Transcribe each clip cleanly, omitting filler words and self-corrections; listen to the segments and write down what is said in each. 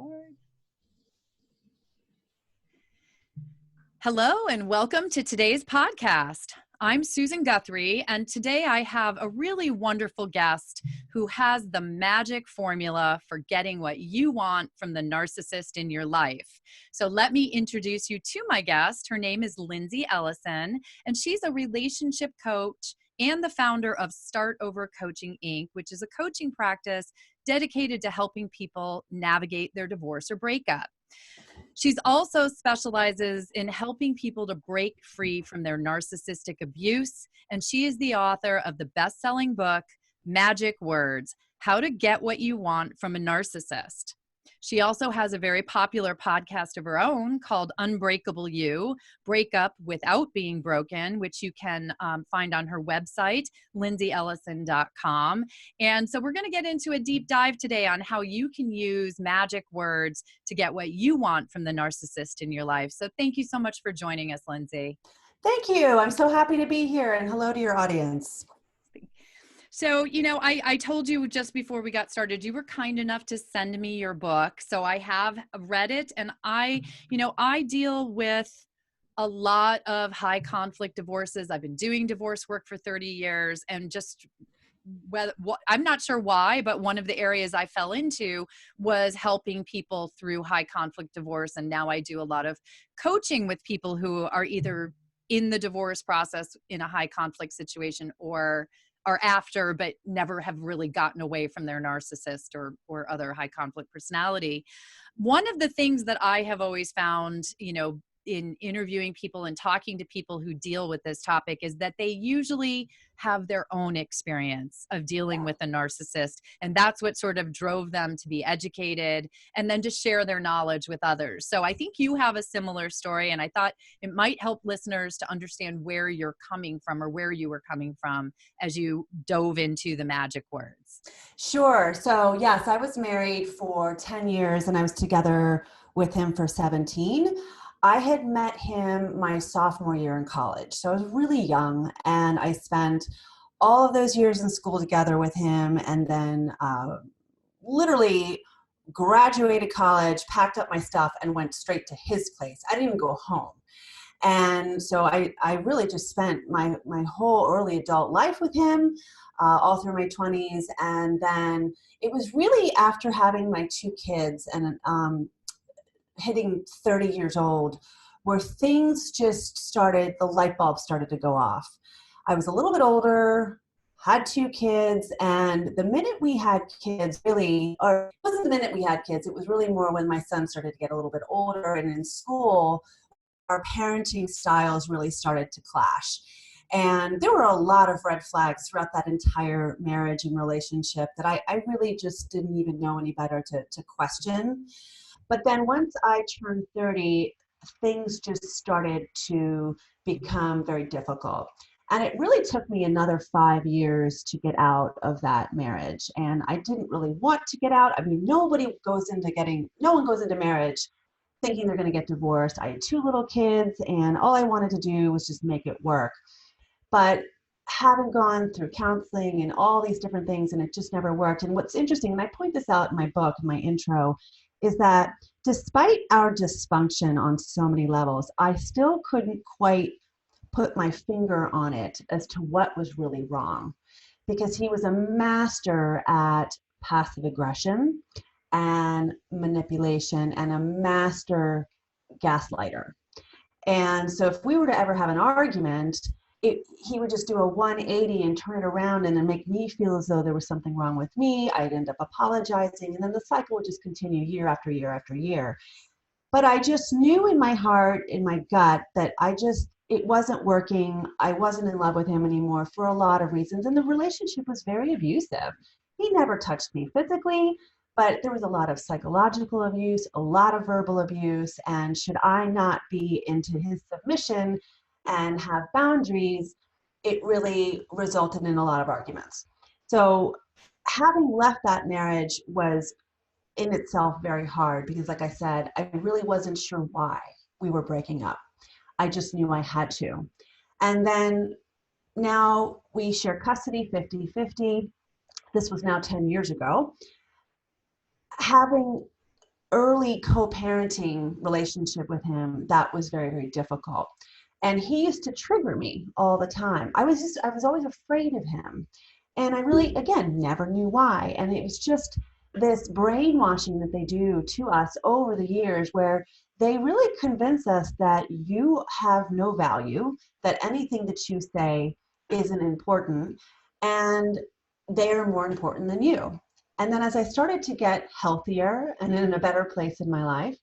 record. Hello and welcome to today's podcast. I'm Susan Guthrie, and today I have a really wonderful guest who has the magic formula for getting what you want from the narcissist in your life. So let me introduce you to my guest. Her name is Lindsey Ellison, and she's a relationship coach and the founder of Start Over Coaching, Inc., which is a coaching practice dedicated to helping people navigate their divorce or breakup. She's also specializes in helping people to break free from their narcissistic abuse, and she is the author of the best-selling book, Magic Words: How to Get What You Want from a Narcissist. She also has a very popular podcast of her own called Unbreakable You, Break Up Without Being Broken, which you can find on her website, lindseyellison.com. And so we're going to get into a deep dive today on how you can use magic words to get what you want from the narcissist in your life. So thank you so much for joining us, Lindsey. Thank you. I'm so happy to be here, and hello to your audience. So, I told you just before we got started, you were kind enough to send me your book. So I have read it, and I deal with a lot of high conflict divorces. I've been doing divorce work for 30 years, and I'm not sure why, but one of the areas I fell into was helping people through high conflict divorce. And now I do a lot of coaching with people who are either in the divorce process in a high conflict situation or after, but never have really gotten away from their narcissist or other high conflict personality. One of the things that I have always found, in interviewing people and talking to people who deal with this topic is that they usually have their own experience of dealing with a narcissist. And that's what sort of drove them to be educated and then to share their knowledge with others. So I think you have a similar story, and I thought it might help listeners to understand where you're coming from or where you were coming from as you dove into the magic words. Sure. So yes, I was married for 10 years and I was together with him for 17. I had met him my sophomore year in college. So I was really young, and I spent all of those years in school together with him, and then literally graduated college, packed up my stuff, and went straight to his place. I didn't even go home. And so I really just spent my whole early adult life with him, all through my 20s. And then it was really after having my two kids and hitting 30 years old, where things just started, the light bulb started to go off. I was a little bit older, had two kids, and the minute we had kids really, or it wasn't the minute we had kids, it was really more when my son started to get a little bit older and in school, our parenting styles really started to clash. And there were a lot of red flags throughout that entire marriage and relationship that I really just didn't even know any better to question. But then once I turned 30, things just started to become very difficult. And it really took me another 5 years to get out of that marriage. And I didn't really want to get out. I mean, no one goes into marriage thinking they're going to get divorced. I had two little kids, and all I wanted to do was just make it work. But having gone through counseling and all these different things, and it just never worked. And what's interesting, and I point this out in my book, in my intro, is that despite our dysfunction on so many levels, I still couldn't quite put my finger on it as to what was really wrong, because he was a master at passive aggression and manipulation and a master gaslighter. And so if we were to ever have an argument, he would just do a 180 and turn it around and then make me feel as though there was something wrong with me. I'd end up apologizing, and then the cycle would just continue year after year after year. But I just knew in my heart, in my gut, that it wasn't working. I wasn't in love with him anymore for a lot of reasons, and the relationship was very abusive. He never touched me physically, but there was a lot of psychological abuse, a lot of verbal abuse, and should I not be into his submission and have boundaries, it really resulted in a lot of arguments. So having left that marriage was in itself very hard, because like I said, I really wasn't sure why we were breaking up. I just knew I had to. And then now we share custody 50-50. This was now 10 years ago. Having early co-parenting relationship with him that was very, very difficult. And he used to trigger me all the time. I was always afraid of him. And I really, again, never knew why. And it was just this brainwashing that they do to us over the years where they really convince us that you have no value, that anything that you say isn't important, and they are more important than you. And then as I started to get healthier and in a better place in my life,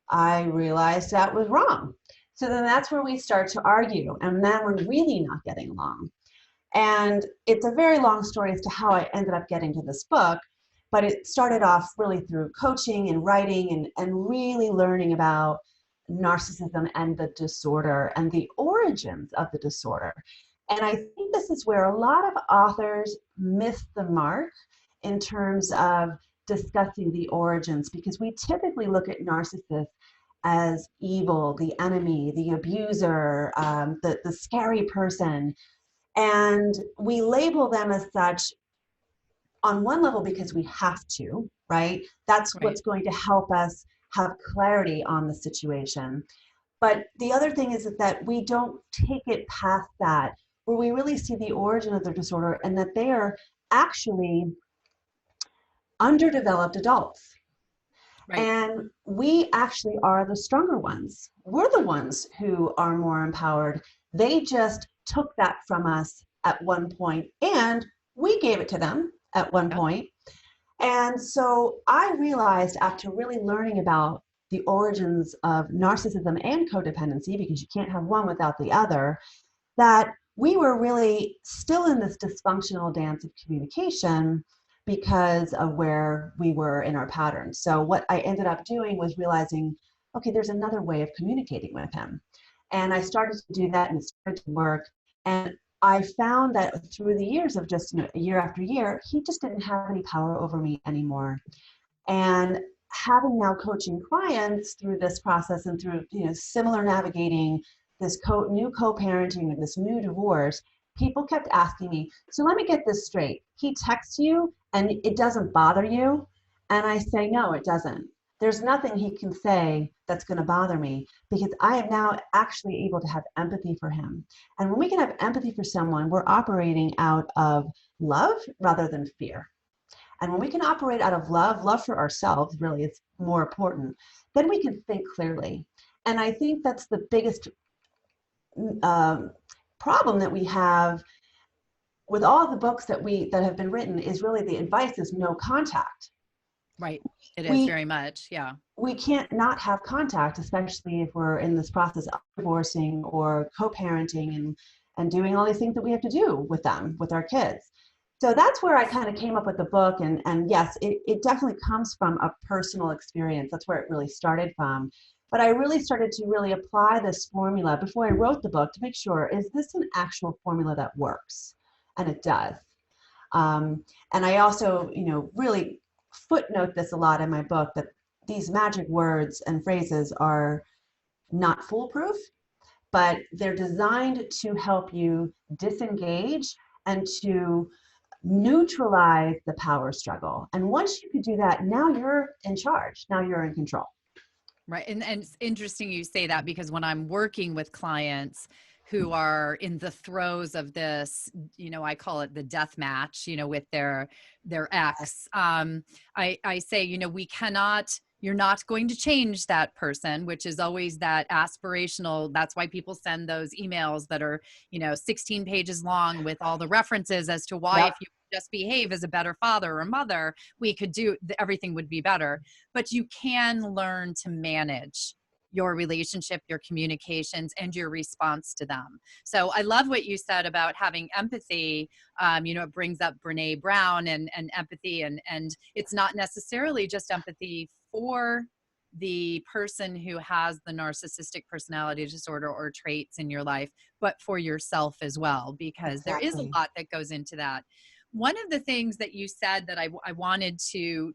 I realized that was wrong. So then that's where we start to argue, and then we're really not getting along. And it's a very long story as to how I ended up getting to this book, but it started off really through coaching and writing and really learning about narcissism and the disorder and the origins of the disorder. And I think this is where a lot of authors miss the mark in terms of discussing the origins, because we typically look at narcissists as evil, the enemy, the abuser, the scary person. And we label them as such on one level because we have to, right? That's Right. what's going to help us have clarity on the situation. But the other thing is that we don't take it past that, where we really see the origin of their disorder and that they are actually underdeveloped adults. Right. And we actually are the stronger ones. We're the ones who are more empowered. They just took that from us at one point, and we gave it to them at one Yep. point. And so I realized after really learning about the origins of narcissism and codependency, because you can't have one without the other, that we were really still in this dysfunctional dance of communication because of where we were in our patterns. So what I ended up doing was realizing, okay, there's another way of communicating with him. And I started to do that and it started to work. And I found that through the years of just, year after year, he just didn't have any power over me anymore. And having now coaching clients through this process and through similar navigating this new co-parenting and this new divorce, people kept asking me, so let me get this straight. He texts you and it doesn't bother you? And I say, no, it doesn't. There's nothing he can say that's going to bother me because I am now actually able to have empathy for him. And when we can have empathy for someone, we're operating out of love rather than fear. And when we can operate out of love, love for ourselves really is more important, then we can think clearly. And I think that's the biggest problem that we have with all the books that have been written is really the advice is no contact. Right. It is We very much. Yeah. we can't not have contact, especially if we're in this process of divorcing or co-parenting and doing all these things that we have to do with them, with our kids. So that's where I kind of came up with the book. And yes, it definitely comes from a personal experience. That's where it really started from. But I really started to really apply this formula before I wrote the book to make sure, is this an actual formula that works? And it does. And I also, really footnote this a lot in my book that these magic words and phrases are not foolproof, but they're designed to help you disengage and to neutralize the power struggle. And once you can do that, now you're in charge. Now you're in control. Right. And it's interesting you say that because when I'm working with clients who are in the throes of this, I call it the death match, with their ex, I say, you're not going to change that person, which is always that aspirational. That's why people send those emails that are, 16 pages long with all the references as to why Yep. if you just behave as a better father or mother, we could do everything would be better. But you can learn to manage your relationship, your communications, and your response to them. So I love what you said about having empathy. It brings up Brene Brown and empathy, and it's not necessarily just empathy for the person who has the narcissistic personality disorder or traits in your life, but for yourself as well, because there is a Exactly. lot that goes into that. One of the things that you said that I wanted to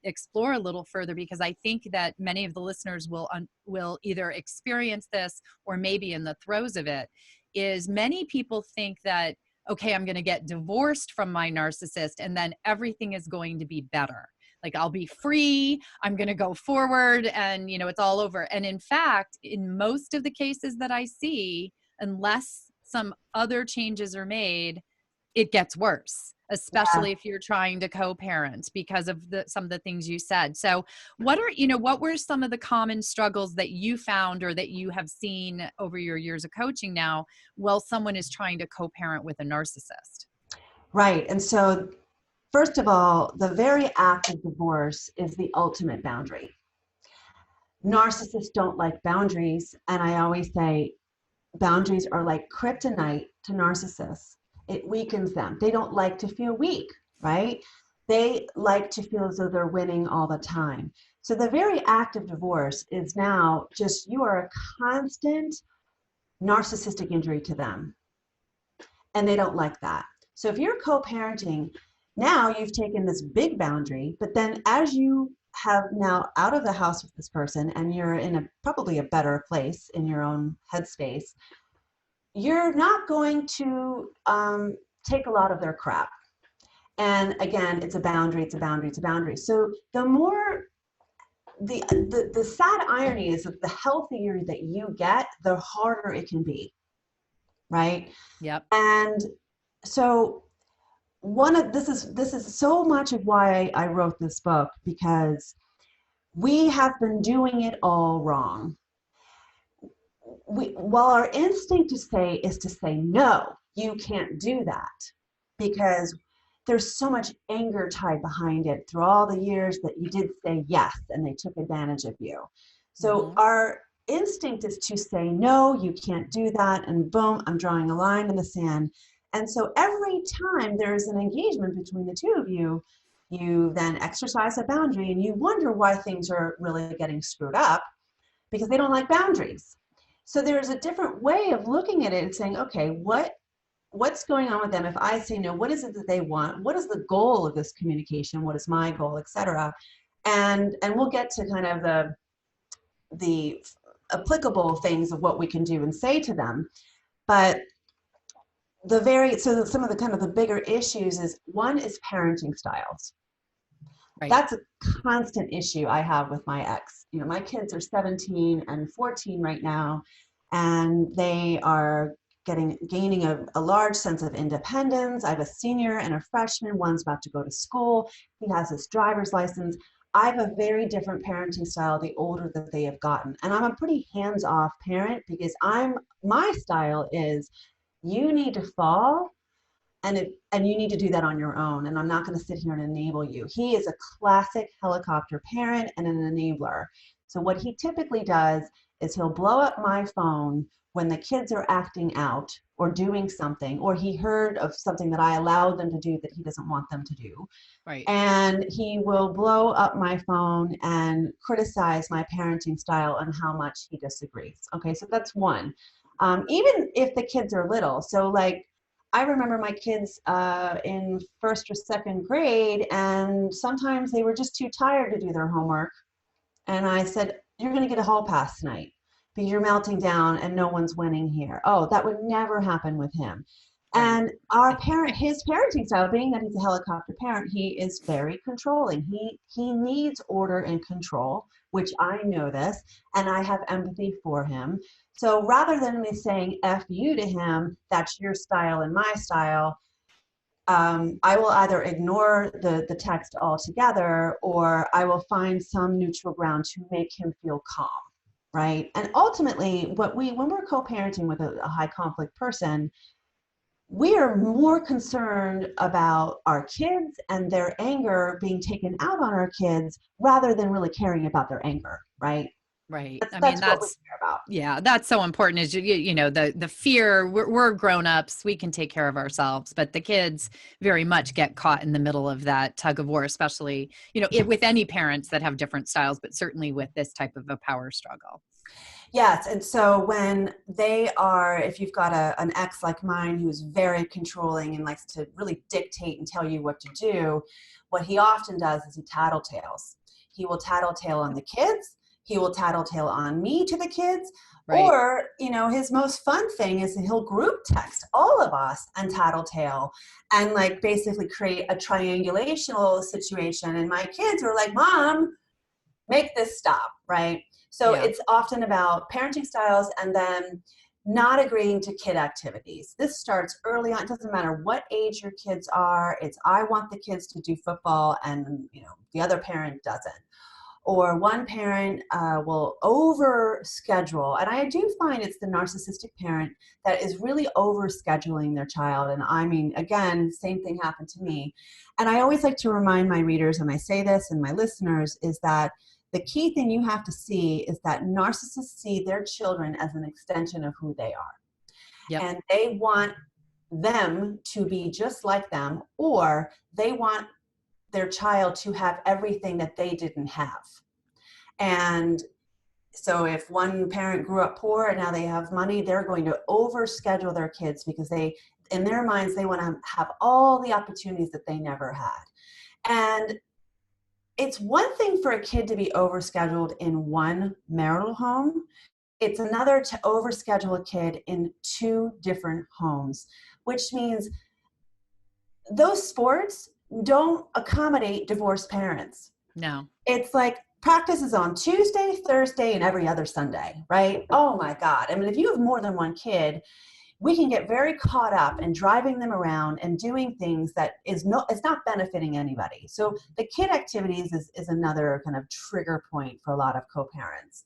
explore a little further, because I think that many of the listeners will either experience this or maybe in the throes of it, is many people think that, okay, I'm going to get divorced from my narcissist and then everything is going to be better. like I'll be free, I'm going to go forward, and it's all over. And in fact, in most of the cases that I see, unless some other changes are made, it gets worse, especially if you're trying to co-parent, because of some of the things you said. So what were some of the common struggles that you found, or that you have seen over your years of coaching now, while someone is trying to co-parent with a narcissist? Right. And so first of all, the very act of divorce is the ultimate boundary. Narcissists don't like boundaries. And I always say boundaries are like kryptonite to narcissists. It weakens them. They don't like to feel weak, right? They like to feel as though they're winning all the time. So the very act of divorce is now just, you are a constant narcissistic injury to them. And they don't like that. So if you're co-parenting, now you've taken this big boundary, but then as you have now out of the house with this person and you're in probably a better place in your own headspace, you're not going to take a lot of their crap. And again, it's a boundary, it's a boundary, it's a boundary. So the more, the sad irony is that the healthier that you get, the harder it can be, right? Yep. And so this is so much of why I wrote this book, because we have been doing it all wrong. While our instinct is to say, no, you can't do that, because there's so much anger tied behind it through all the years that you did say yes and they took advantage of you. So our instinct is to say, no, you can't do that. And boom, I'm drawing a line in the sand. And so every time there's an engagement between the two of you, you then exercise a boundary and you wonder why things are really getting screwed up, because they don't like boundaries. So there's a different way of looking at it and saying, okay, what's going on with them? If I say no, what is it that they want? What is the goal of this communication? What is my goal, et cetera? And we'll get to kind of the applicable things of what we can do and say to them. But some of the kind of the bigger issues is, one is parenting styles. Right. That's a constant issue I have with my ex. My kids are 17 and 14 right now, and they are gaining a large sense of independence. I have a senior and a freshman. One's about to go to school. He has his driver's license. I have a very different parenting style the older that they have gotten. And I'm a pretty hands-off parent, because my style is, you need to fall, and you need to do that on your own. And I'm not going to sit here and enable you. He is a classic helicopter parent and an enabler. So what he typically does is he'll blow up my phone when the kids are acting out or doing something, or he heard of something that I allowed them to do that he doesn't want them to do. Right. And he will blow up my phone and criticize my parenting style and how much he disagrees. Okay, so that's one. Even if the kids are little. So like, I remember my kids in first or second grade, and sometimes they were just too tired to do their homework. And I said, you're going to get a hall pass tonight because you're melting down and no one's winning here. Oh, that would never happen with him. And his parenting style, being that he's a helicopter parent, he is very controlling. He needs order and control, which I know this, and I have empathy for him. So rather than me saying F you to him, that's your style and my style, I will either ignore the text altogether, or I will find some neutral ground to make him feel calm, right? And ultimately, when we're co-parenting with a high conflict person, we are more concerned about our kids and their anger being taken out on our kids rather than really caring about their anger, right? Right. That's what we care about. Yeah, that's so important, is the fear. We're grown-ups, we can take care of ourselves, but the kids very much get caught in the middle of that tug of war, especially, with any parents that have different styles, but certainly with this type of a power struggle. Yes. And so when if you've got an ex like mine who's very controlling and likes to really dictate and tell you what to do, what he often does is he tattletales. He will tattletale on the kids. he will tattletale on me to the kids. Right. Or, you know, his most fun thing is he'll group text all of us and tattletale and like basically create a triangulational situation. And my kids were like, Mom, make this stop, right? So Yeah. it's often about parenting styles and then not agreeing to kid activities. This starts early on. It doesn't matter what age your kids are. It's I want the kids to do football and, you know, the other parent doesn't. Or one parent will over schedule. And I do find it's the narcissistic parent that is really over scheduling their child. And I mean, again, same thing happened to me. And I always like to remind my readers when I say this and my listeners is that the key thing you have to see is that narcissists see their children as an extension of who they are. Yep. And they want them to be just like them, or they want their child to have everything that they didn't have. And so if one parent grew up poor and now they have money, they're going to overschedule their kids because they, in their minds, they want to have all the opportunities that they never had. And it's one thing for a kid to be overscheduled in one marital home. It's another to overschedule a kid in 2 different homes, which means those sports don't accommodate divorced parents. No. It's like practice is on Tuesday, Thursday, and every other Sunday, right? Oh my God. I mean, if you have more than one kid, we can get very caught up in driving them around and doing things that it's not benefiting anybody. So the kid activities is another kind of trigger point for a lot of co-parents.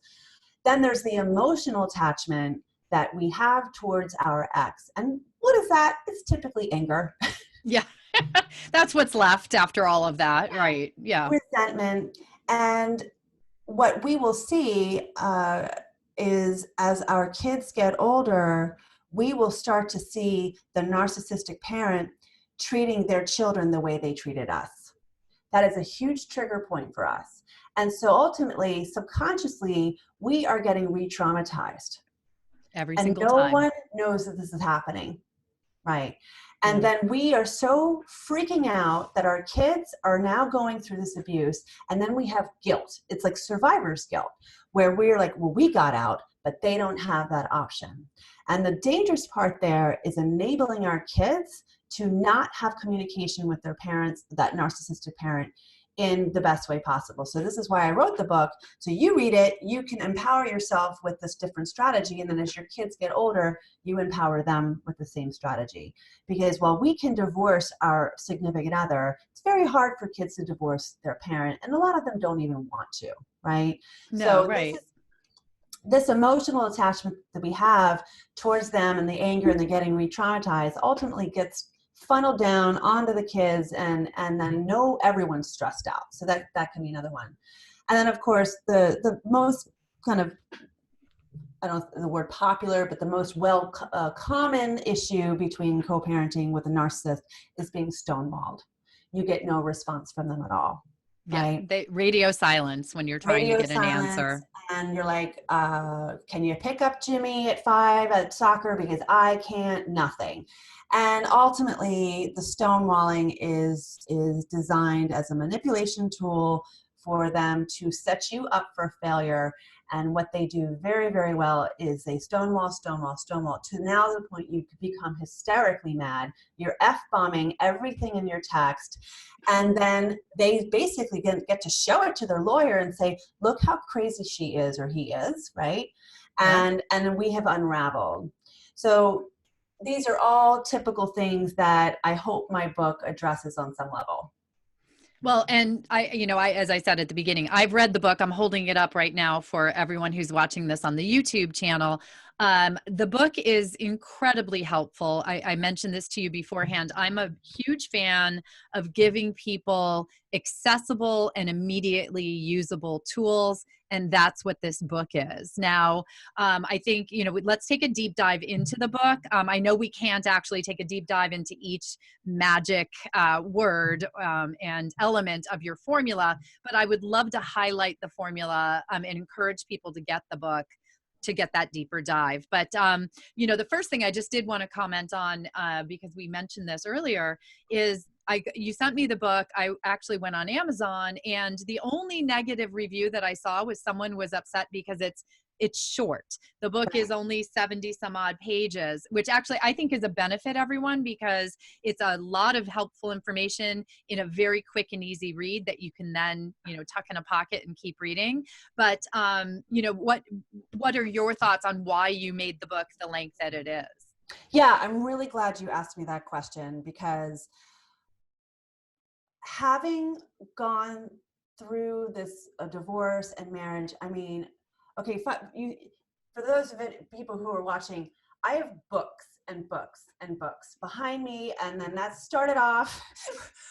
Then there's the emotional attachment that we have towards our ex. And what is that? It's typically anger. Yeah. That's what's left after all of that. Right. Yeah. Resentment. And what we will see is as our kids get older, we will start to see the narcissistic parent treating their children the way they treated us. That is a huge trigger point for us. And so ultimately, subconsciously, we are getting re-traumatized. Every And single no time. one knows that this is happening, right? And Yeah. then we are so freaking out that our kids are now going through this abuse. And then we have guilt. It's like survivor's guilt, where we're like, well, we got out, but they don't have that option. And the dangerous part there is enabling our kids to not have communication with their parents, that narcissistic parent, in the best way possible. So this is why I wrote the book. So you read it, you can empower yourself with this different strategy. And then as your kids get older, you empower them with the same strategy. Because while we can divorce our significant other, it's very hard for kids to divorce their parent. And a lot of them don't even want to, right? No, So right. this emotional attachment that we have towards them and the anger and the getting re-traumatized ultimately gets funneled down onto the kids and then everyone's stressed out. So that can be another one. And then of course the most kind of, I don't know the word popular, but the most common issue between co-parenting with a narcissist is being stonewalled. You get no response from them at all. Yeah. Right? Radio silence when you're trying to Radio get an silence, answer. and you're like, can you pick up Jimmy at 5 at soccer because I can't? Nothing. And ultimately, the stonewalling is designed as a manipulation tool for them to set you up for failure. And what they do very, very well is they stonewall, stonewall, stonewall, to now the point you become hysterically mad. You're F-bombing everything in your text. And then they basically get to show it to their lawyer and say, look how crazy she is or he is, right? And then we have unraveled. So these are all typical things that I hope my book addresses on some level. Well, and as I said at the beginning, I've read the book. I'm holding it up right now for everyone who's watching this on the YouTube channel. The book is incredibly helpful. I mentioned this to you beforehand. I'm a huge fan of giving people accessible and immediately usable tools. And that's what this book is. Now, I think, let's take a deep dive into the book. I know we can't actually take a deep dive into each magic word and element of your formula, but I would love to highlight the formula and encourage people to get the book to get that deeper dive. But, the first thing I just did want to comment on, because we mentioned this earlier, is you sent me the book. I actually went on Amazon, and the only negative review that I saw was someone was upset because it's short. The book is only 70 some odd pages, which actually I think is a benefit, everyone, because it's a lot of helpful information in a very quick and easy read that you can then, tuck in a pocket and keep reading. But, what are your thoughts on why you made the book the length that it is? Yeah, I'm really glad you asked me that question, because having gone through this divorce and marriage, I mean, okay, for those of people who are watching, I have books and books and books behind me, and then that started off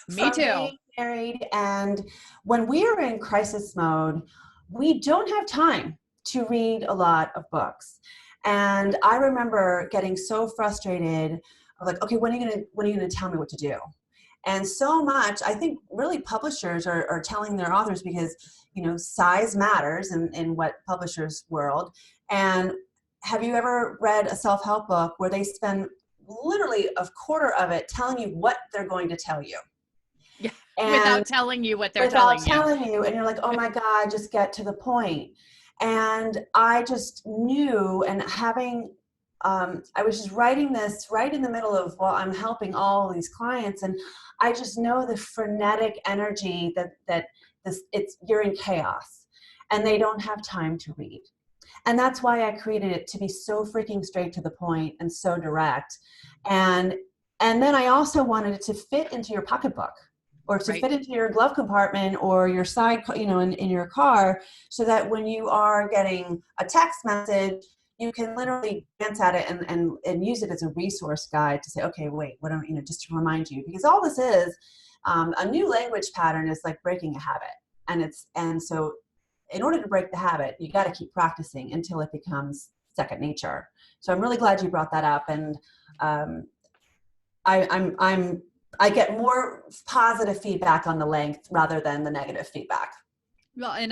Me too. being married. And when we are in crisis mode, we don't have time to read a lot of books. And I remember getting so frustrated. I was like, okay, when are you gonna tell me what to do? And so much, I think really publishers are telling their authors, because, size matters in what publishers' world. And have you ever read a self-help book where they spend literally a quarter of it telling you what they're going to tell you? Yeah, And without telling you what they're telling you. And you're like, oh my God, just get to the point. And I just knew, and I was just writing this right in the middle of, well, I'm helping all these clients, and I just know the frenetic energy that you're in chaos, and they don't have time to read. And that's why I created it, to be so freaking straight to the point and so direct. And then I also wanted it to fit into your pocketbook, or to fit into your glove compartment, or your side, in your car, so that when you are getting a text message, you can literally glance at it and use it as a resource guide to say, okay, wait, what am just to remind you, because all this is a new language pattern is like breaking a habit, and so in order to break the habit, you got to keep practicing until it becomes second nature. So I'm really glad you brought that up, and I get more positive feedback on the length rather than the negative feedback. Well, and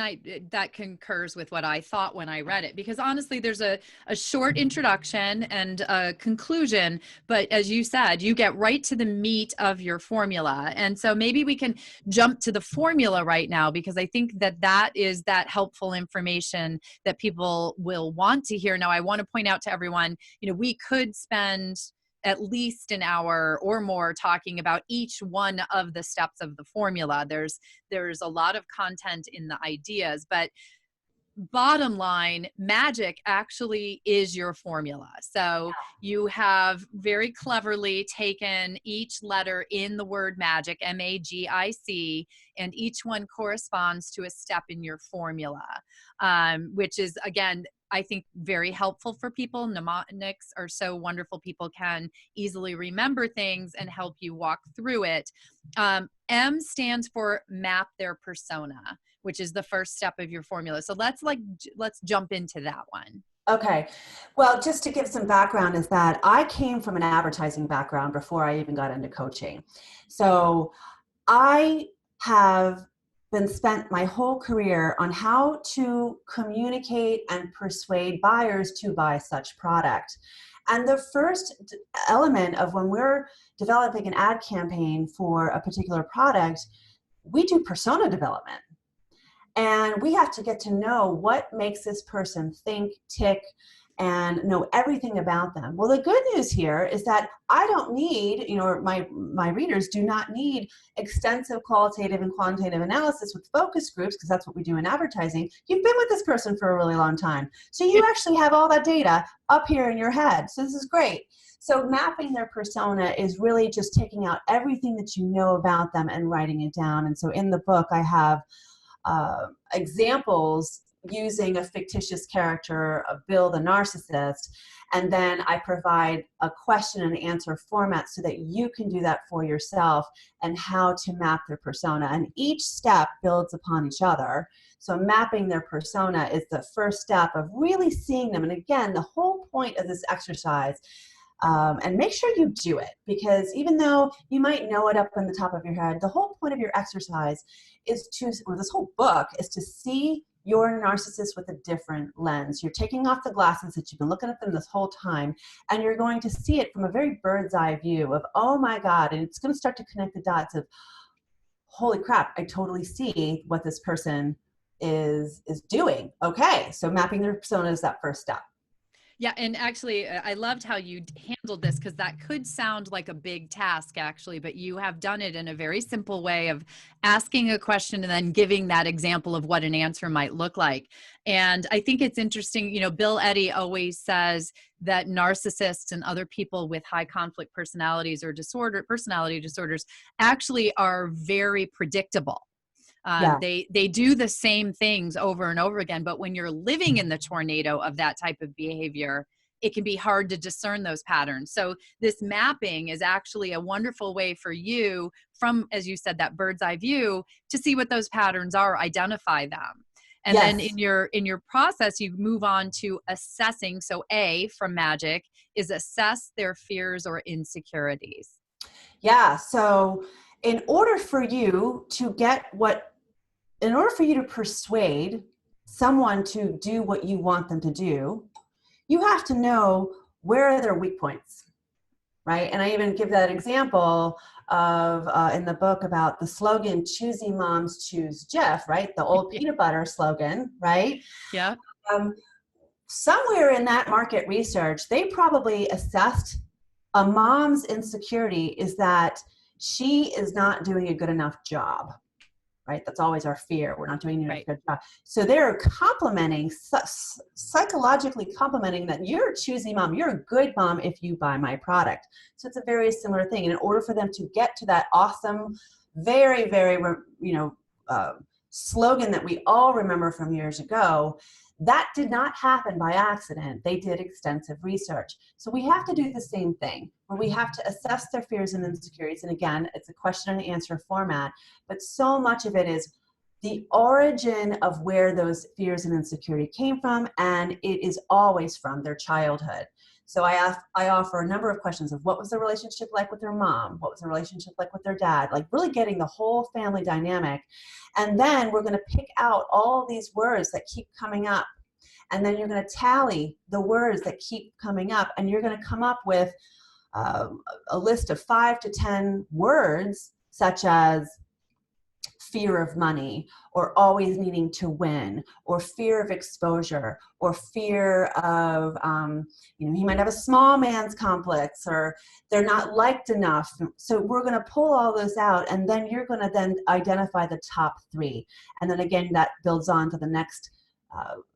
that concurs with what I thought when I read it, because honestly, there's a short introduction and a conclusion, but as you said, you get right to the meat of your formula. And so maybe we can jump to the formula right now, because I think that is that helpful information that people will want to hear. Now, I want to point out to everyone, we could spend at least an hour or more talking about each one of the steps of the formula. There's a lot of content in the ideas, but bottom line, magic actually is your formula. So you have very cleverly taken each letter in the word magic, MAGIC, and each one corresponds to a step in your formula, which is, again, I think very helpful for people. Mnemonics are so wonderful. People can easily remember things and help you walk through it. M stands for map their persona, which is the first step of your formula. So let's jump into that one. Okay. Well, just to give some background, is that I came from an advertising background before I even got into coaching. So I have spent my whole career on how to communicate and persuade buyers to buy such product. And the first element of when we're developing an ad campaign for a particular product, we do persona development. And we have to get to know what makes this person think, tick, and know everything about them. Well, the good news here is that I don't need, my readers do not need extensive qualitative and quantitative analysis with focus groups, because that's what we do in advertising. You've been with this person for a really long time. So you actually have all that data up here in your head. So this is great. So mapping their persona is really just taking out everything that you know about them and writing it down. And so in the book, I have examples using a fictitious character of Bill the Narcissist, and then I provide a question and answer format so that you can do that for yourself, and how to map their persona. And each step builds upon each other. So mapping their persona is the first step of really seeing them. And again, the whole point of this exercise, and make sure you do it, because even though you might know it up in the top of your head, the whole point of your exercise is or this whole book is to see your narcissist with a different lens. You're taking off the glasses that you've been looking at them this whole time, and you're going to see it from a very bird's eye view of, oh my God, and it's going to start to connect the dots of, holy crap, I totally see what this person is doing. Okay, so mapping their persona is that first step. Yeah, and actually, I loved how you handled this, because that could sound like a big task, actually, but you have done it in a very simple way of asking a question and then giving that example of what an answer might look like. And I think it's interesting, you know, Bill Eddy always says that narcissists and other people with high conflict personalities or personality disorders actually are very predictable. Yeah. They do the same things over and over again, but when you're living in the tornado of that type of behavior, it can be hard to discern those patterns. So this mapping is actually a wonderful way for you, from, as you said, that bird's eye view, to see what those patterns are, identify them. And Yes. then in your process, you move on to assessing. So A, from Magic, is assess their fears or insecurities. Yeah. So in order for you to persuade someone to do what you want them to do, you have to know where are their weak points, right? And I even give that example of in the book about the slogan, "Choosy moms choose Jeff," right? The old peanut butter slogan, right? Yeah. Somewhere in that market research, they probably assessed a mom's insecurity is that she is not doing a good enough job. Right? That's always our fear. We're not doing a good job. So they're complimenting, psychologically complimenting that you're a choosy mom. You're a good mom if you buy my product. So it's a very similar thing. And in order for them to get to that awesome, very, very, slogan that we all remember from years ago, that did not happen by accident. They did extensive research. So we have to do the same thing, where we have to assess their fears and insecurities. And again, it's a question and answer format, but so much of it is the origin of where those fears and insecurity came from, and it is always from their childhood. So I offer a number of questions of what was the relationship like with their mom? What was the relationship like with their dad? Like really getting the whole family dynamic. And then we're going to pick out all these words that keep coming up. And then you're going to tally the words that keep coming up. And you're going to come up with a list of 5 to 10 words, such as fear of money, or always needing to win, or fear of exposure, or fear of, he might have a small man's complex, or they're not liked enough. So we're going to pull all those out, and then you're going to then identify the top 3. And then again, that builds on to the next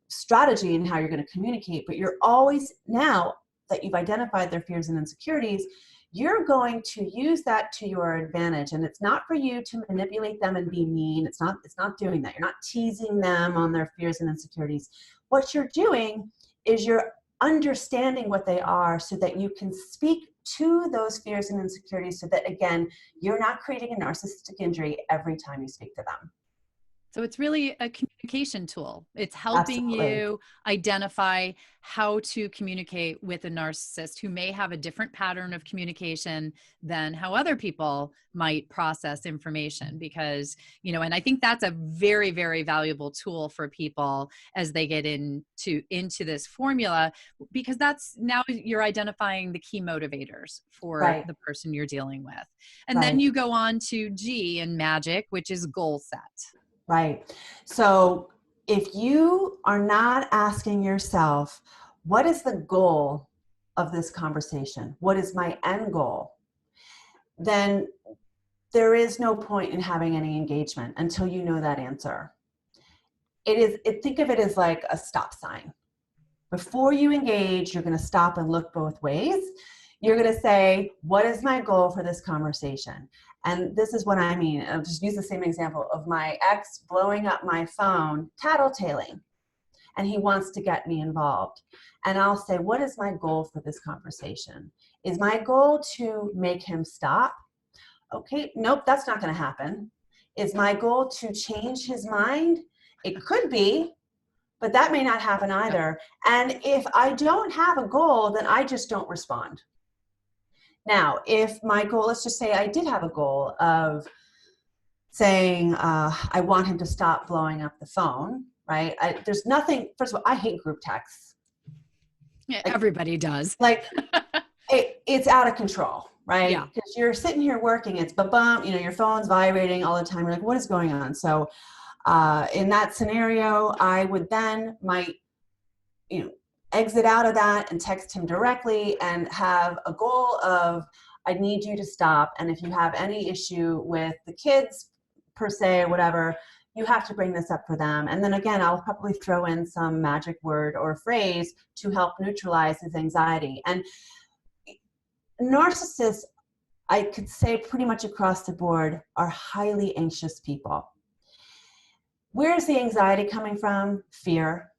strategy and how you're going to communicate. But you're always, now that you've identified their fears and insecurities, you're going to use that to your advantage. And it's not for you to manipulate them and be mean. It's not doing that. You're not teasing them on their fears and insecurities. What you're doing is you're understanding what they are so that you can speak to those fears and insecurities, so that, again, you're not creating a narcissistic injury every time you speak to them. So it's really a communication tool. It's helping you identify how to communicate with a narcissist who may have a different pattern of communication than how other people might process information. Because, and I think that's a very, very valuable tool for people as they get into this formula, because that's, now you're identifying the key motivators for the person you're dealing with. And then you go on to G in Magic, which is goal set. Right. So if you are not asking yourself, what is the goal of this conversation? What is my end goal? Then there is no point in having any engagement until you know that answer. Think of it as like a stop sign. Before you engage, you're going to stop and look both ways. You're going to say, what is my goal for this conversation? And this is what I mean. I'll just use the same example of my ex blowing up my phone, tattletaling, and he wants to get me involved. And I'll say, what is my goal for this conversation? Is my goal to make him stop? Okay, nope, that's not going to happen. Is my goal to change his mind? It could be, but that may not happen either. And if I don't have a goal, then I just don't respond. Now, if my goal, let's just say I did have a goal of saying, I want him to stop blowing up the phone, right? There's nothing, first of all, I hate group texts. Yeah, everybody does. Like it's out of control, right? Yeah. Because you're sitting here working, it's ba-bum, your phone's vibrating all the time. You're like, what is going on? So in that scenario, I would then exit out of that and text him directly and have a goal of, I need you to stop. And if you have any issue with the kids per se or whatever, you have to bring this up for them. And then again, I'll probably throw in some magic word or phrase to help neutralize his anxiety. And narcissists, I could say pretty much across the board, are highly anxious people. Where's the anxiety coming from? Fear.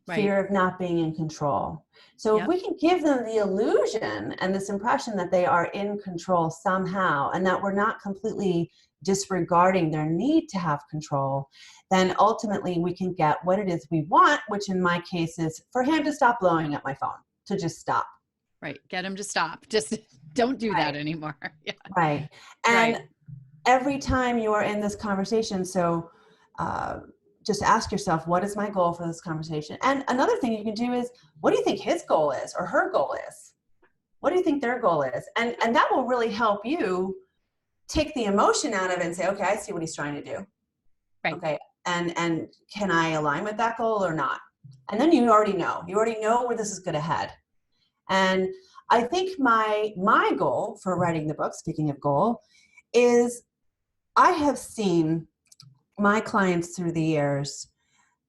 Right. Fear of not being in control. So if we can give them the illusion and this impression that they are in control somehow, and that we're not completely disregarding their need to have control, then ultimately we can get what it is we want, which in my case is for him to stop blowing up my phone, to just stop. Right. Get him to stop. Just don't do that anymore. Yeah. Right. And every time you are in this conversation, so just ask yourself, what is my goal for this conversation? And another thing you can do is, what do you think his goal is or her goal is? What do you think their goal is? And that will really help you take the emotion out of it and say, okay, I see what he's trying to do. Right. Okay. And can I align with that goal or not? And then you already know where this is going to head. And I think my goal for writing the book, speaking of goal, is I have seen my clients through the years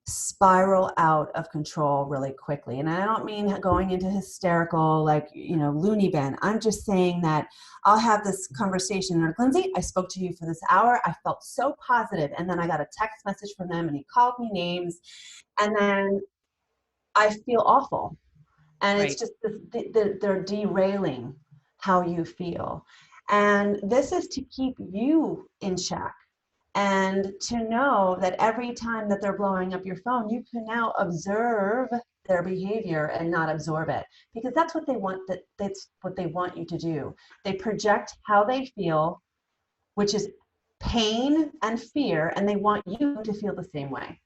spiral out of control really quickly. And I don't mean going into hysterical, loony bin. I'm just saying that I'll have this conversation like, Lindsey, I spoke to you for this hour. I felt so positive. And then I got a text message from them and he called me names. And then I feel awful. And it's just, they're derailing how you feel. And this is to keep you in check. And to know that every time that they're blowing up your phone, you can now observe their behavior and not absorb it, because that's what they want. That's what they want you to do. They project how they feel, which is pain and fear, and they want you to feel the same way.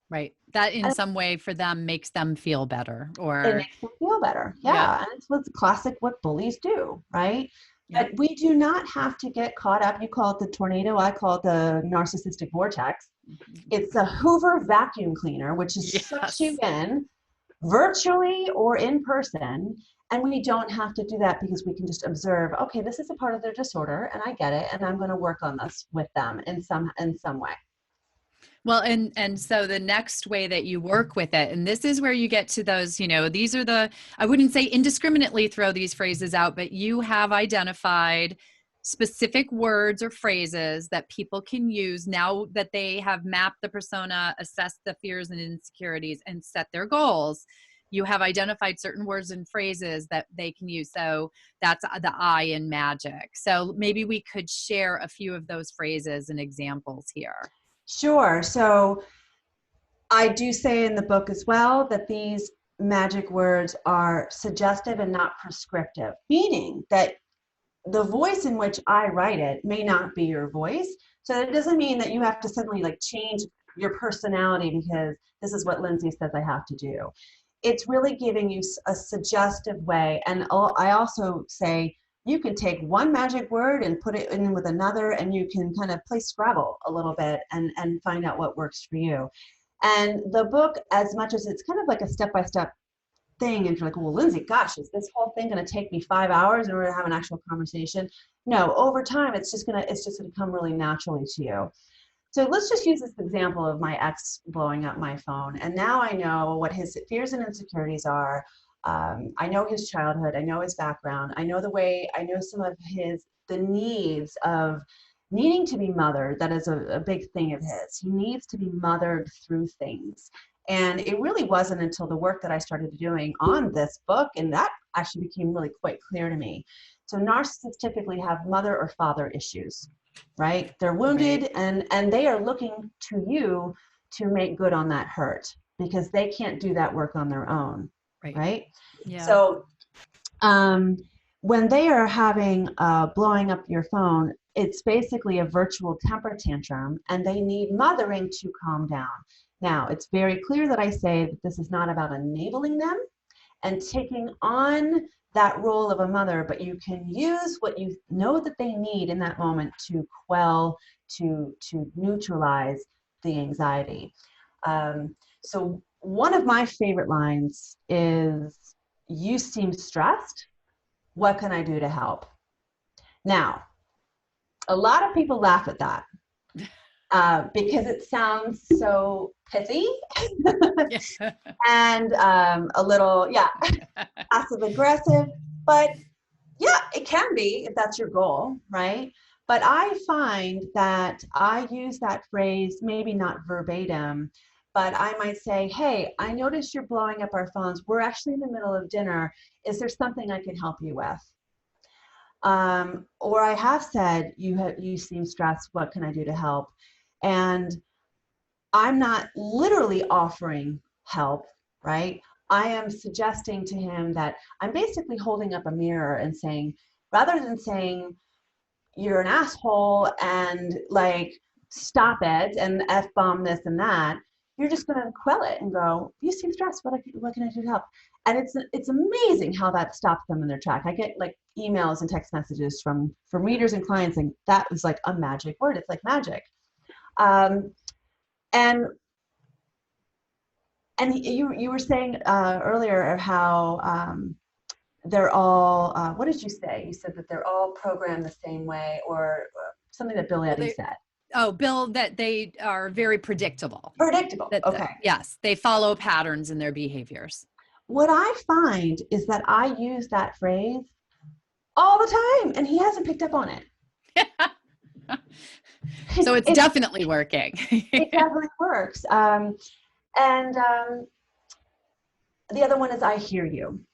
Right. That in some way for them makes them feel better, or it makes them feel better. Yeah. And it's what's classic, what bullies do, right? But we do not have to get caught up. You call it the tornado. I call it the narcissistic vortex. It's a Hoover vacuum cleaner, which sucks you in virtually or in person. And we don't have to do that, because we can just observe, okay, this is a part of their disorder and I get it. And I'm going to work on this with them in some way. Well, and so the next way that you work with it, and this is where you get to those, these are I wouldn't say indiscriminately throw these phrases out, but you have identified specific words or phrases that people can use now that they have mapped the persona, assessed the fears and insecurities, and set their goals. You have identified certain words and phrases that they can use. So that's the I in magic. So maybe we could share a few of those phrases and examples here. Sure. So I do say in the book as well that these magic words are suggestive and not prescriptive, meaning that the voice in which I write it may not be your voice. So it doesn't mean that you have to suddenly change your personality because this is what Lindsey says I have to do. It's really giving you a suggestive way. And I also say, you can take one magic word and put it in with another, and you can kind of play Scrabble a little bit and find out what works for you. And the book, as much as it's kind of like a step-by-step thing, and you're like, well, Lindsey, gosh, is this whole thing going to take me 5 hours in order to have an actual conversation? No, over time, it's just going to come really naturally to you. So let's just use this example of my ex blowing up my phone. And now I know what his fears and insecurities are. I know his childhood, I know his background, I know some of the needs of needing to be mothered. That is a big thing of his. He needs to be mothered through things. And it really wasn't until the work that I started doing on this book, and that actually became really quite clear to me. So narcissists typically have mother or father issues, right? They're wounded, and they are looking to you to make good on that hurt, because they can't do that work on their own. Right? Yeah. So when they are having blowing up your phone, it's basically a virtual temper tantrum, and they need mothering to calm down. Now, it's very clear that I say that this is not about enabling them and taking on that role of a mother, but you can use what you know that they need in that moment to quell, to neutralize the anxiety. So one of my favorite lines is, "You seem stressed. What can I do to help?" Now, a lot of people laugh at that because it sounds so pithy and a little, passive aggressive. But yeah, it can be if that's your goal, right? But I find that I use that phrase, maybe not verbatim, but I might say, "Hey, I noticed you're blowing up our phones. We're actually in the middle of dinner. Is there something I can help you with?" Or I have said, you seem stressed. What can I do to help?" And I'm not literally offering help, right? I am suggesting to him that I'm basically holding up a mirror and saying, rather than saying, "You're an asshole," and like, "Stop it," and F-bomb this and that, you're just going to quell it and go, "You seem stressed. What can I do to help?" And it's amazing how that stops them in their track. I get like emails and text messages from readers and clients, and that was like a magic word. It's like magic. And you were saying earlier how they're all, what did you say? You said that they're all programmed the same way, or something that Bill Eddy said. Oh, Bill, that they are very predictable. Predictable. Okay. Yes, they follow patterns in their behaviors. What I find is that I use that phrase all the time, and he hasn't picked up on it. So it's definitely working. It definitely works. And the other one is, "I hear you.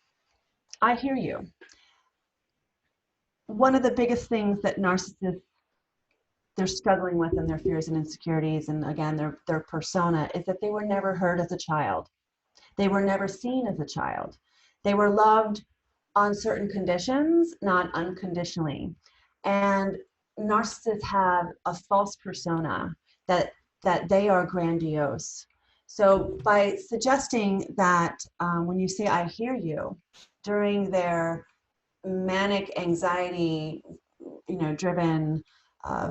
I hear you." One of the biggest things that narcissists, they're struggling with in their fears and insecurities, and again, their persona, is that they were never heard as a child. They were never seen as a child. They were loved on certain conditions, not unconditionally. And narcissists have a false persona that they are grandiose. So by suggesting that when you say "I hear you" during their manic anxiety, driven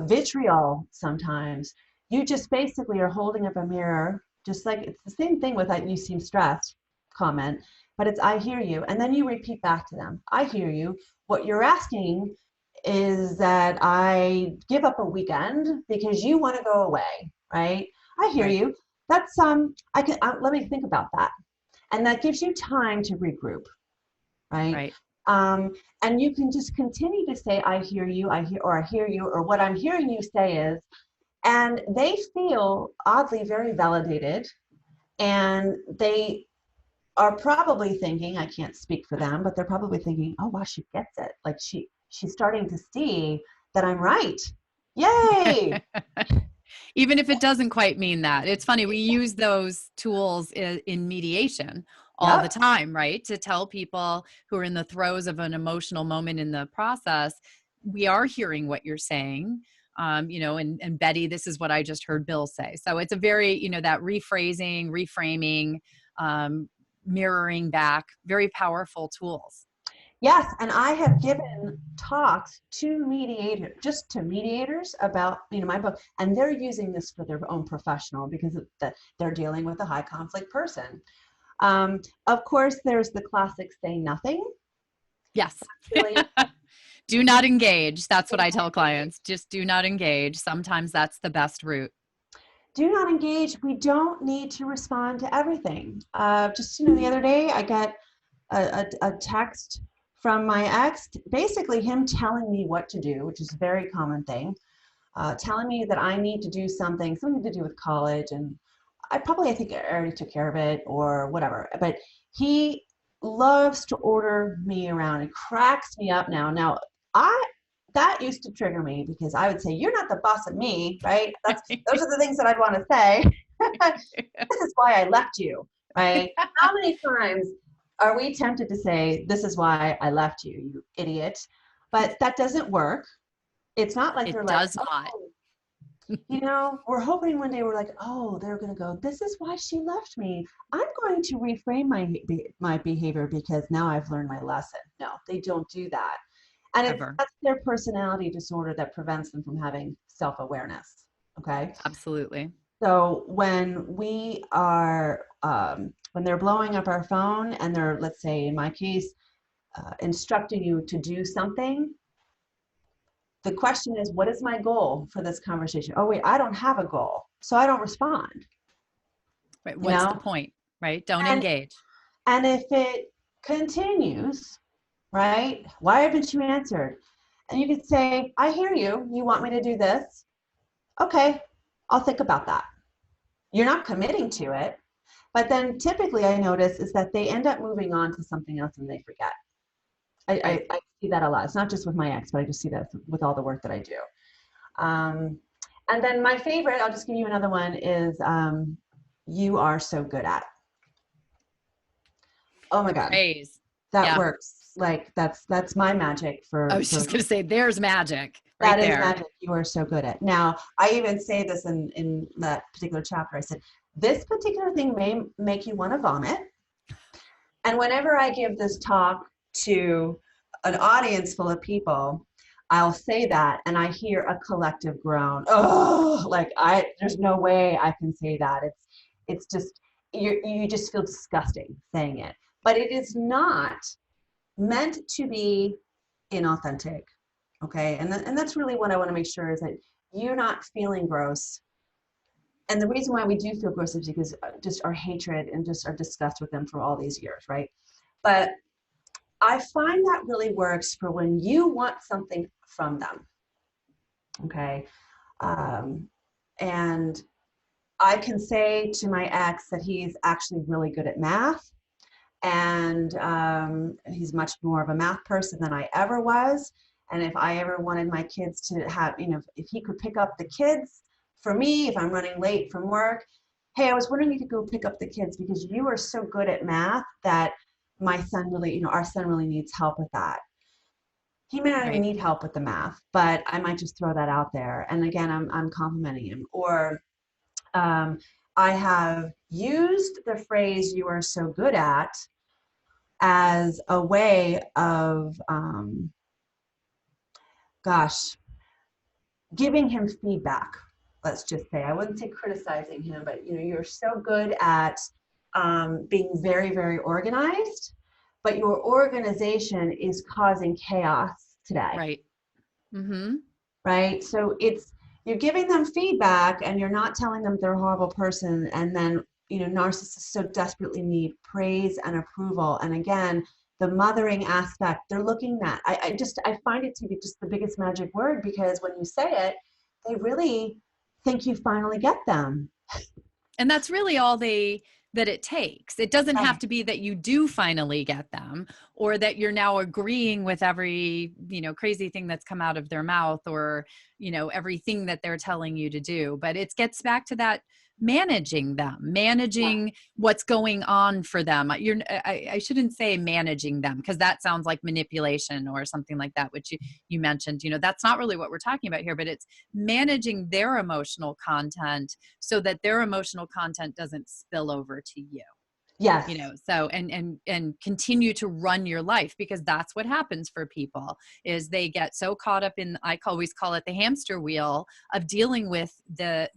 vitriol, sometimes you just basically are holding up a mirror, just like it's the same thing with that "you seem stressed" comment, but it's "I hear you," and then you repeat back to them, "I hear you. What you're asking is that I give up a weekend because you want to go away, right? I hear you. That's let me think about that." And that gives you time to regroup, right? And you can just continue to say, "I hear you, I hear you," or "What I'm hearing you say is," and they feel oddly very validated, and they are probably thinking, I can't speak for them, but they're probably thinking, "Oh wow, she gets it. Like she's starting to see that I'm right. Yay!" Even if it doesn't quite mean that. It's funny, we use those tools in mediation all the time, right? To tell people who are in the throes of an emotional moment in the process, we are hearing what you're saying. And Betty, this is what I just heard Bill say. So it's a very, that rephrasing, reframing, mirroring back, very powerful tools. Yes, and I have given talks to mediators about, my book, and they're using this for their own professional because they're dealing with a high conflict person. Of course, there's the classic "say nothing." Yes. Do not engage. That's what I tell clients. Just do not engage. Sometimes that's the best route. Do not engage. We don't need to respond to everything. Just, the other day I got a text from my ex, basically him telling me what to do, which is a very common thing, telling me that I need to do something to do with college, and I think I already took care of it or whatever. But he loves to order me around. It cracks me up now. Now, that used to trigger me because I would say, "You're not the boss of me," right? Those are the things that I'd want to say. "This is why I left you," right? How many times are we tempted to say, "This is why I left you, you idiot"? But that doesn't work. It's not like it they're does like, not. "Oh, You know, we're hoping one day we're like, oh, they're going to go, this is why she left me. I'm going to reframe my behavior because now I've learned my lesson. No, they don't do that. And Ever. that's their personality disorder that prevents them from having self-awareness. Okay. Absolutely. So when we are, when they're blowing up our phone and they're, let's say in my case, instructing you to do something, the question is, what is my goal for this conversation? Oh, wait, I don't have a goal, so I don't respond, Right. you What's the know? point? Right. Don't And engage. and if it continues, right? Why haven't you answered? And you could say, I hear you. You want me to do this? Okay, I'll think about that. You're not committing to it. But then typically I notice is that they end up moving on to something else and they forget. Right. I see that a lot. It's not just with my ex, but I just see that with all the work that I do. Um, and then my favorite, I'll just give you another one, is you are so good at. Oh my The God, praise. that Yeah. works. Like that's my magic I for was just going to say, there's magic right that is there. magic. You are so good at. Now, I even say this in that particular chapter. I said, this particular thing may make you want to vomit. And whenever I give this talk to an audience full of people, I'll say that and I hear a collective groan. Oh, like there's no way I can say that. It's just, you just feel disgusting saying it. But it is not meant to be inauthentic. Okay. And that's really what I want to make sure is that you're not feeling gross. And the reason why we do feel gross is because just our hatred and just our disgust with them for all these years, right? But I find that really works for when you want something from them. Okay. And I can say to my ex that he's actually really good at math. And he's much more of a math person than I ever was. And if I ever wanted my kids to have, if he could pick up the kids for me, if I'm running late from work, hey, I was wondering if you could go pick up the kids because you are so good at math that my son really, our son really needs help with that. He may not even Right. need help with the math, but I might just throw that out there. And again, I'm complimenting him. Or um, I have used the phrase "you are so good at" as a way of, giving him feedback. Let's just say, I wouldn't say criticizing him, but you're so good at being very, very organized, but your organization is causing chaos today, Right. Mm-hmm. right? So you're giving them feedback and you're not telling them they're a horrible person. And then, narcissists so desperately need praise and approval. And again, the mothering aspect, they're looking at, I find it to be just the biggest magic word because when you say it, they really think you finally get them. And that's really all that it takes. It doesn't have Right. to be that you do finally get them or that you're now agreeing with every, crazy thing that's come out of their mouth or, everything that they're telling you to do. But it gets back to that managing them, managing what's going on for them. I shouldn't say managing them because that sounds like manipulation or something like that, which you mentioned, that's not really what we're talking about here, but it's managing their emotional content so that their emotional content doesn't spill over to you. Yes. So and continue to run your life because that's what happens for people is they get so caught up in, I always call it the hamster wheel of dealing with the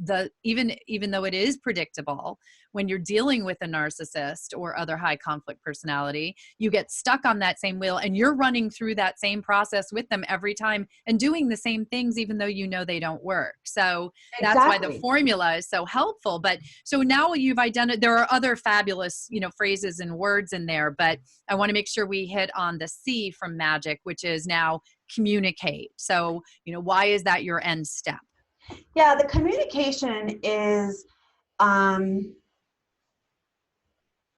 even though it is predictable, when you're dealing with a narcissist or other high conflict personality, you get stuck on that same wheel and you're running through that same process with them every time and doing the same things even though they don't work. So that's why the Exactly. formula is so helpful. But so now you've identified, there are other fabulous, phrases and words in there, but I want to make sure we hit on the C from magic, which is now communicate. So, why is that your end step? Yeah, the communication is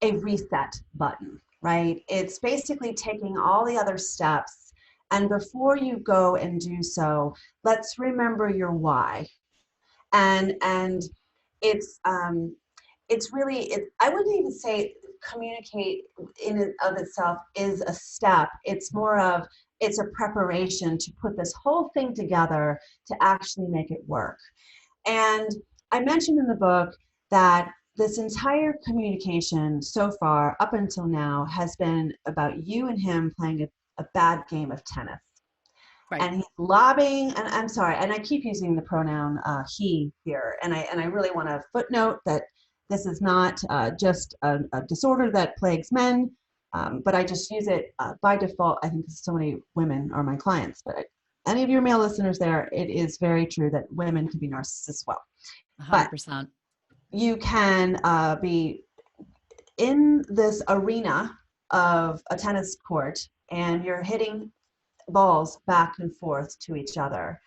a reset button, right? It's basically taking all the other steps. And before you go and do so, let's remember your why. And it's really, I wouldn't even say communicate in and of itself is a step. It's more of, it's a preparation to put this whole thing together to actually make it work. And I mentioned in the book that this entire communication so far, up until now, has been about you and him playing a bad game of tennis. Right. And he's lobbying, and I'm sorry, and I keep using the pronoun he here, and I really want to footnote that this is not just a disorder that plagues men, but I just use it by default. I think so many women are my clients, but any of your male listeners there, it is very true that women can be narcissists as well. But 100%. you can be in this arena of a tennis court, and you're hitting balls back and forth to each other.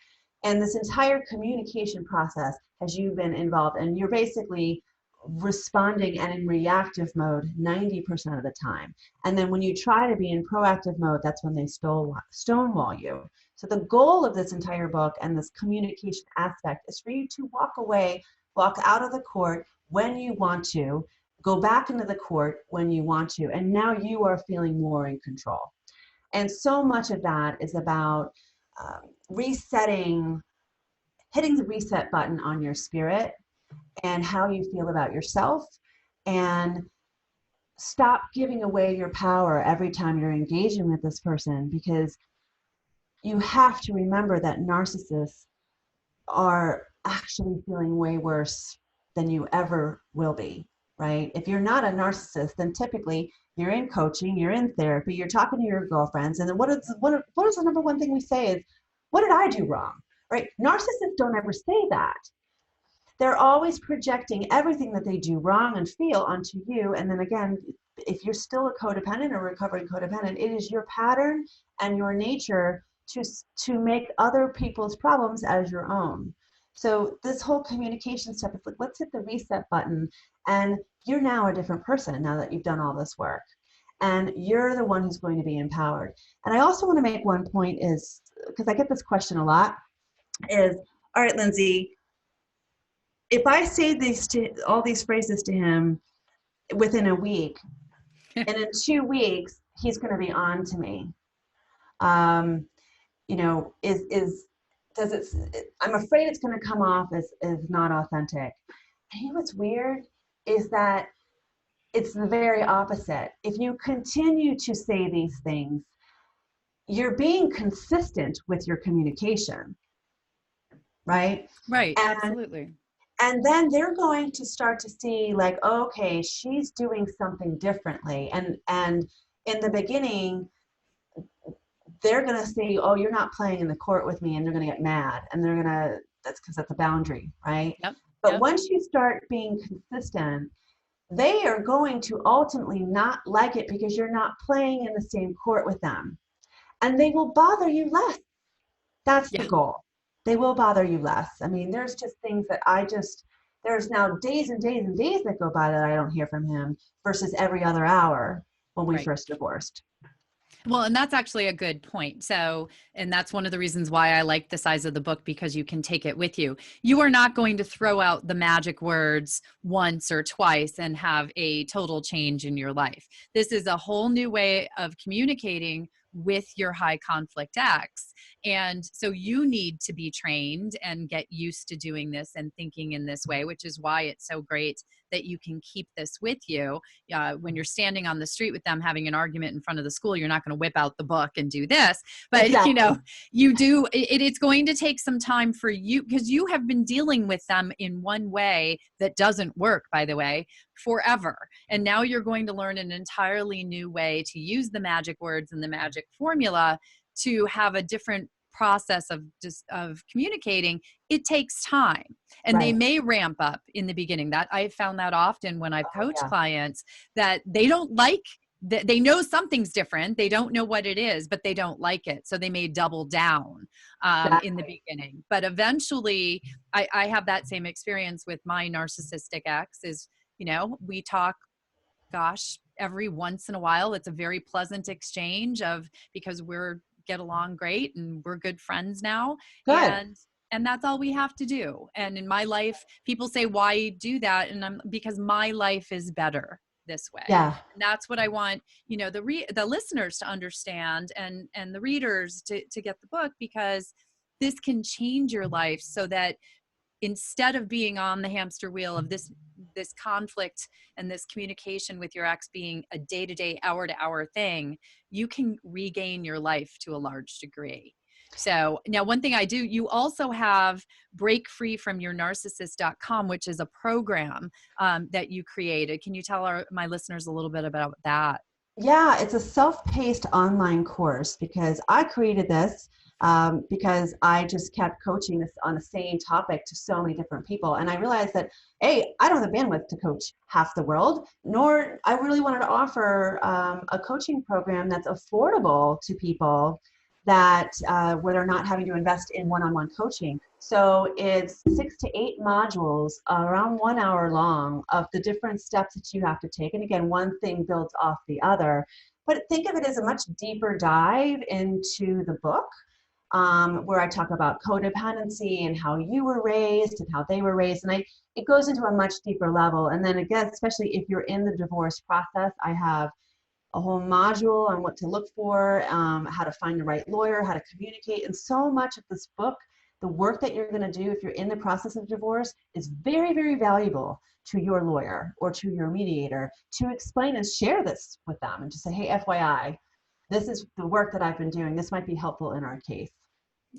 And this entire communication process has you been involved, and you're basically responding and in reactive mode 90% of the time. And then when you try to be in proactive mode, that's when they stonewall you. So the goal of this entire book and this communication aspect is for you to walk away, walk out of the court when you want to, go back into the court when you want to, and now you are feeling more in control. And so much of that is about resetting, hitting the reset button on your spirit and how you feel about yourself, and stop giving away your power every time you're engaging with this person, because you have to remember that narcissists are actually feeling way worse than you ever will be, right? If you're not a narcissist, then typically you're in coaching, you're in therapy, you're talking to your girlfriends, and then what is the number one thing we say is, what did I do wrong, right? Narcissists don't ever say that. They're always projecting everything that they do wrong and feel onto you. And then again, if you're still a codependent or recovering codependent, it is your pattern and your nature to make other people's problems as your own. So this whole communication step is like, let's hit the reset button, and you're now a different person now that you've done all this work. And you're the one who's going to be empowered. And I also want to make one point is, because I get this question a lot, is, all right, Lindsey, if I say all these phrases to him within a week, and in 2 weeks, he's going to be on to me. You know, does it, I'm afraid it's going to come off as not authentic. And you know what's weird is that it's the very opposite. If you continue to say these things, you're being consistent with your communication, right? Right. And Absolutely. And then they're going to start to see, like, okay, she's doing something differently. And in the beginning, they're going to see, oh, you're not playing in the court with me, and they're going to get mad. And they're going to, that's because that's a boundary, right? Yep. But Yep. once you start being consistent, they are going to ultimately not like it because you're not playing in the same court with them. And they will bother you less. That's the Yeah. goal. They will bother you less. I mean, there's just things that there's now days and days and days that go by that I don't hear from him versus every other hour when we Right. first divorced. Well, and that's actually a good point. So, and that's one of the reasons why I like the size of the book, because you can take it with you. You are not going to throw out the magic words once or twice and have a total change in your life. This is a whole new way of communicating with your high conflict ex. And so you need to be trained and get used to doing this and thinking in this way, which is why it's so great that you can keep this with you. When you're standing on the street with them having an argument in front of the school, you're not going to whip out the book and do this, but Exactly. you know, you do, it's going to take some time for you, because you have been dealing with them in one way that doesn't work, by the way, forever. And now you're going to learn an entirely new way to use the magic words and the magic formula to have a different process of communicating. It takes time, and Right. they may ramp up in the beginning. That I found that often when I've coached Yeah. clients, that they don't like that. They know something's different, they don't know what it is, but they don't like it, so they may double down in the beginning. But eventually, I have that same experience with my narcissistic ex. Is, you know, we talk, gosh, every once in a while. It's a very pleasant exchange because we're get along great and we're good friends now. Good. And that's all we have to do. And in my life, people say, why do that? And because my life is better this way. Yeah. And that's what I want, you know, the listeners to understand, and the readers to get the book, because this can change your life so that instead of being on the hamster wheel of this conflict and this communication with your ex being a day-to-day, hour-to-hour thing, you can regain your life to a large degree. So now one thing I do, you also have Break Free from Your Narcissist.com, which is a program that you created. Can you tell my listeners a little bit about that? Yeah, it's a self-paced online course because I created this because I just kept coaching this on the same topic to so many different people. And I realized that, A, I don't have the bandwidth to coach half the world, nor I really wanted to offer a coaching program that's affordable to people that where they're not having to invest in one-on-one coaching. So it's 6 to 8 modules around 1 hour long of the different steps that you have to take. And again, one thing builds off the other. But think of it as a much deeper dive into the book, where I talk about codependency and how you were raised and how they were raised. And it goes into a much deeper level. And then again, especially if you're in the divorce process, I have a whole module on what to look for, how to find the right lawyer, how to communicate. And so much of this book, the work that you're going to do if you're in the process of divorce, is very, very valuable to your lawyer or to your mediator to explain and share this with them and to say, hey, FYI, this is the work that I've been doing. This might be helpful in our case.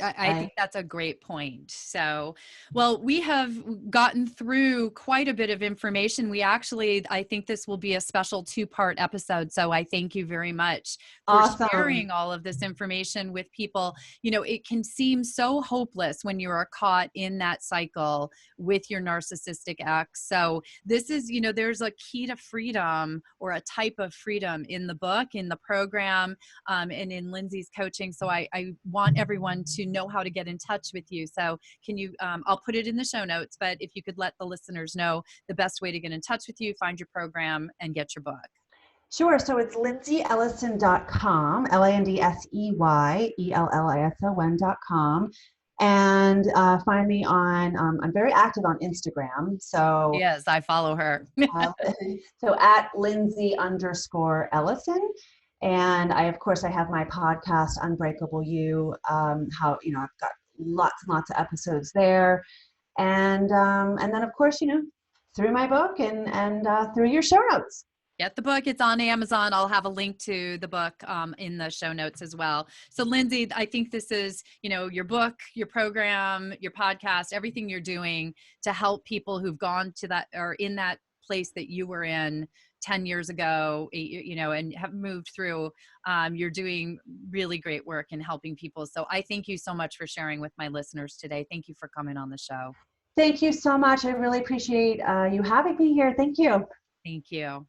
I think that's a great point. So, well, we have gotten through quite a bit of information. I think this will be a special 2-part episode. So I thank you very much for Awesome. sharing all of this information with people. You know, it can seem so hopeless when you are caught in that cycle with your narcissistic ex. So this is, there's a key to freedom, or a type of freedom, in the book, in the program, and in Lindsey's coaching. So I want everyone to know how to get in touch with you. So can you, I'll put it in the show notes, but if you could let the listeners know the best way to get in touch with you, find your program, and get your book. Sure. So it's lindseyellison.com, LindseyEllison.com. And find me on, I'm very active on Instagram. So yes, I follow her. so at Lindsey_Ellison. And of course, I have my podcast, Unbreakable You, I've got lots and lots of episodes there. And then, of course, through my book and through your show notes. Get the book. It's on Amazon. I'll have a link to the book in the show notes as well. So Lindsey, I think this is, your book, your program, your podcast, everything you're doing to help people who've gone to that, or in that place that you were in 10 years ago, and have moved through. You're doing really great work in helping people. So I thank you so much for sharing with my listeners today. Thank you for coming on the show. Thank you so much. I really appreciate you having me here. Thank you. Thank you.